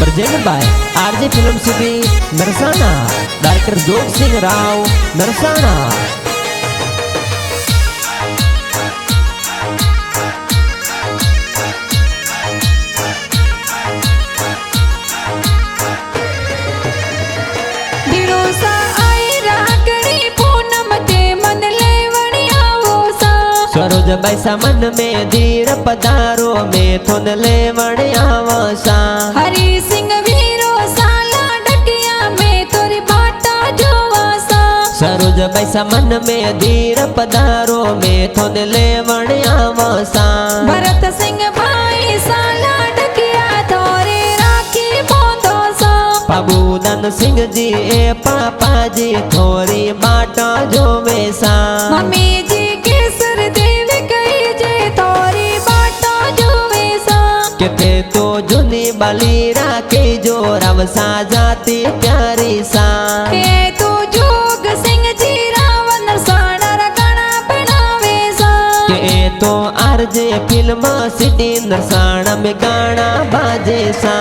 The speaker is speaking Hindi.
Present by RJ film city Narsana, director Jog Singh Rao Narsana. Saroj बैसा मन में धीर पधारो में थोन ले वणियावसा। हरि सिंह वीरो साला डकिया में तोरी बाटा जोवासा। सरोज बैसा मन में धीर पधारो में थोन ले वणियावसा। भरत सिंह भाई साला डकिया तोरे राखी बोंदोसा। पबूदन सिंह जी ए पापा जी थोरी बाटा जोवेसा। मम्मी जी केसर देव कही जे तोरी बाटा जोवेसा। किथे तो जुनी बली राखे जो रवसा जाती प्यारी सा। के तो जोग सिंह जी रावण साड़ा रगड़ा बनावेसा। के तो आरजे फिल्म सिटी नरसाना में गाना बाजे सा।